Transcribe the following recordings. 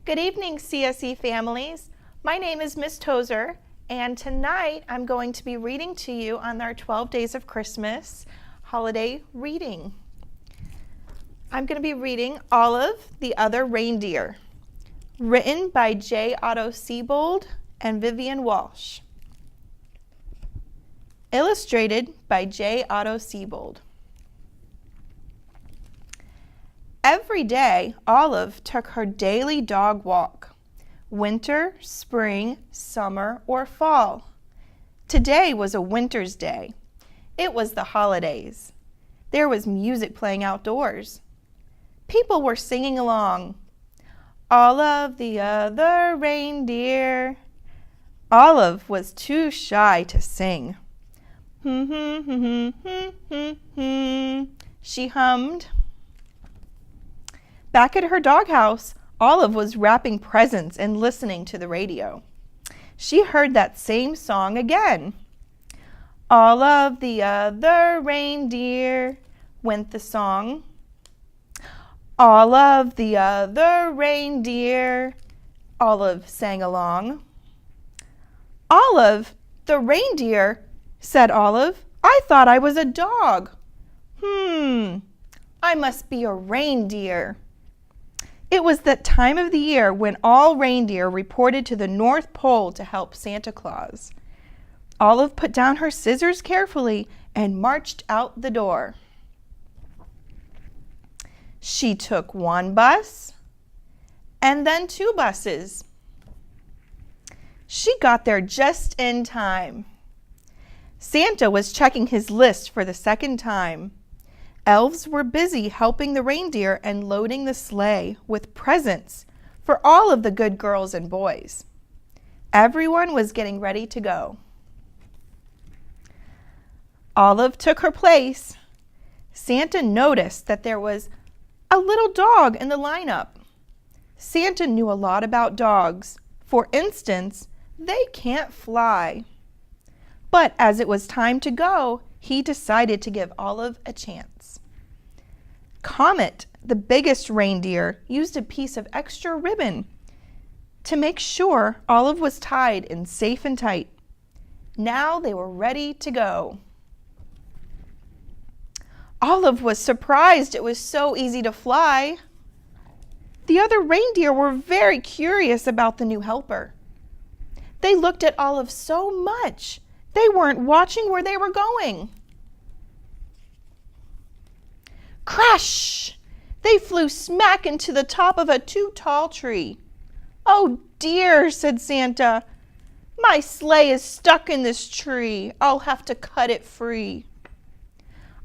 Good evening, CSE families. My name is Miss Tozer, and tonight I'm going to be reading to you on our 12 Days of Christmas holiday reading. I'm going to be reading Olive, the Other Reindeer, written by J. Otto Seibold and Vivian Walsh. Illustrated by J. Otto Seibold. Every day, Olive took her daily dog walk, winter, spring, summer, or fall. Today was a winter's day. It was the holidays. There was music playing outdoors. People were singing along. Olive, the other reindeer. Olive was too shy to sing. She hummed. Back at her doghouse, Olive was wrapping presents and listening to the radio. She heard that same song again. Olive, the other reindeer, went the song. Olive, the other reindeer, Olive sang along. Olive, the reindeer, said Olive. I thought I was a dog. I must be a reindeer. It was that time of the year when all reindeer reported to the North Pole to help Santa Claus. Olive put down her scissors carefully and marched out the door. She took one bus and then two buses. She got there just in time. Santa was checking his list for the second time. Elves were busy helping the reindeer and loading the sleigh with presents for all of the good girls and boys. Everyone was getting ready to go. Olive took her place. Santa noticed that there was a little dog in the lineup. Santa knew a lot about dogs. For instance, they can't fly. But as it was time to go, he decided to give Olive a chance. Comet, the biggest reindeer, used a piece of extra ribbon to make sure Olive was tied in safe and tight. Now they were ready to go. Olive was surprised it was so easy to fly. The other reindeer were very curious about the new helper. They looked at Olive so much. They weren't watching where they were going. Crash! They flew smack into the top of a too-tall tree. Oh dear, said Santa. My sleigh is stuck in this tree. I'll have to cut it free.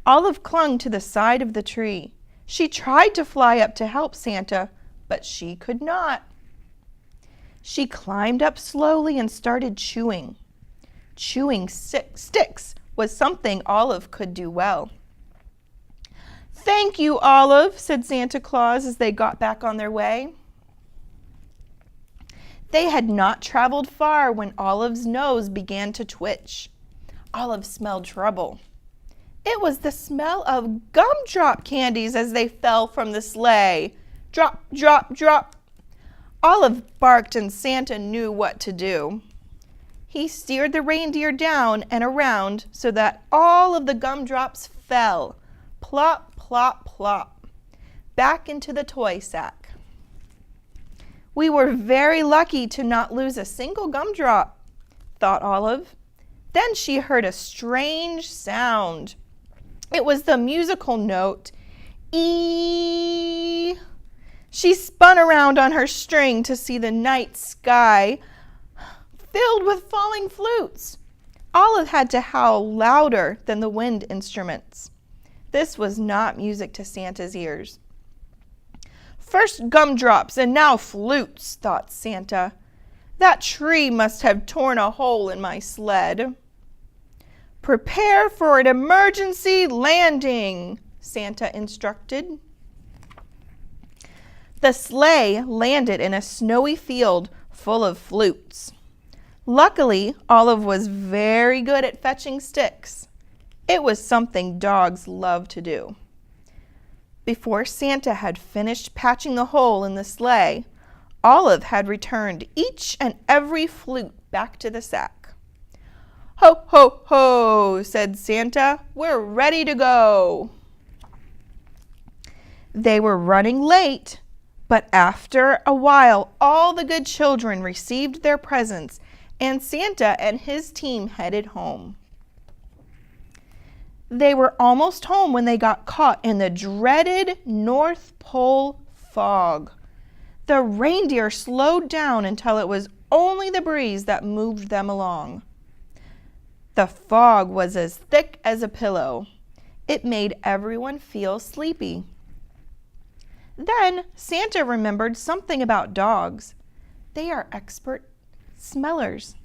Olive clung to the side of the tree. She tried to fly up to help Santa, but she could not. She climbed up slowly and started chewing. Chewing sticks was something Olive could do well. Thank you, Olive, said Santa Claus as they got back on their way. They had not traveled far when Olive's nose began to twitch. Olive smelled trouble. It was the smell of gumdrop candies as they fell from the sleigh. Drop, drop, drop. Olive barked and Santa knew what to do. He steered the reindeer down and around so that all of the gumdrops fell. Plop, plop, plop, back into the toy sack. We were very lucky to not lose a single gumdrop, thought Olive. Then she heard a strange sound. It was the musical note, E. She spun around on her string to see the night sky filled with falling flutes. Olive had to howl louder than the wind instruments. This was not music to Santa's ears. First gumdrops and now flutes, thought Santa. That tree must have torn a hole in my sled. Prepare for an emergency landing, Santa instructed. The sleigh landed in a snowy field full of flutes. Luckily, Olive was very good at fetching sticks. It was something dogs love to do. Before Santa had finished patching the hole in the sleigh, Olive had returned each and every flute back to the sack. "Ho, ho, ho," said Santa. "We're ready to go." They were running late, but after a while, all the good children received their presents, and Santa and his team headed home. They were almost home when they got caught in the dreaded North Pole fog. The reindeer slowed down until it was only the breeze that moved them along. The fog was as thick as a pillow. It made everyone feel sleepy. Then Santa remembered something about dogs. They are expert smellers.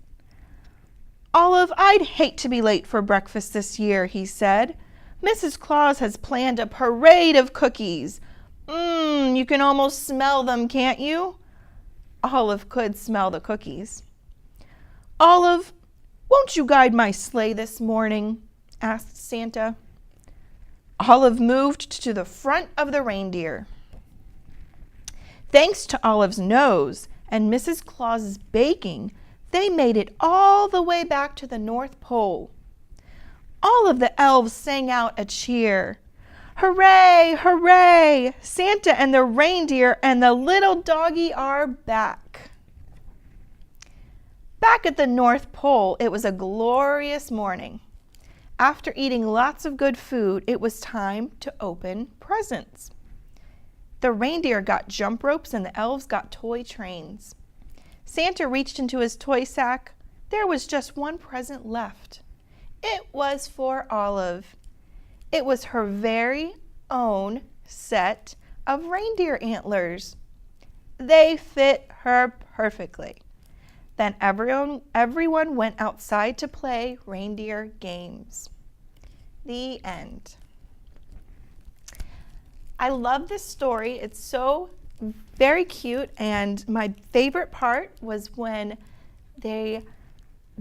"Olive, I'd hate to be late for breakfast this year," he said. "Mrs. Claus has planned a parade of cookies. You can almost smell them, can't you?" Olive could smell the cookies. "Olive, won't you guide my sleigh this morning?" asked Santa. Olive moved to the front of the reindeer. Thanks to Olive's nose and Mrs. Claus's baking, they made it all the way back to the North Pole. All of the elves sang out a cheer. "Hooray, hooray! Santa and the reindeer and the little doggy are back." Back at the North Pole, it was a glorious morning. After eating lots of good food, it was time to open presents. The reindeer got jump ropes and the elves got toy trains. Santa reached into his toy sack. There was just one present left. It was for Olive. It was her very own set of reindeer antlers. They fit her perfectly. Then everyone went outside to play reindeer games. The end. I love this story. It's so very cute, and my favorite part was when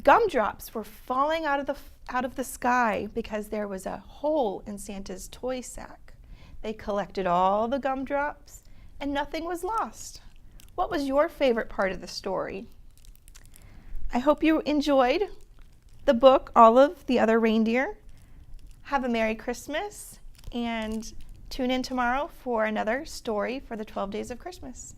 gumdrops were falling out of the sky because there was a hole in Santa's toy sack. They collected all the gumdrops and nothing was lost. What was your favorite part of the story? I hope you enjoyed the book, Olive, the Other Reindeer. Have a Merry Christmas and tune in tomorrow for another story for the 12 Days of Christmas.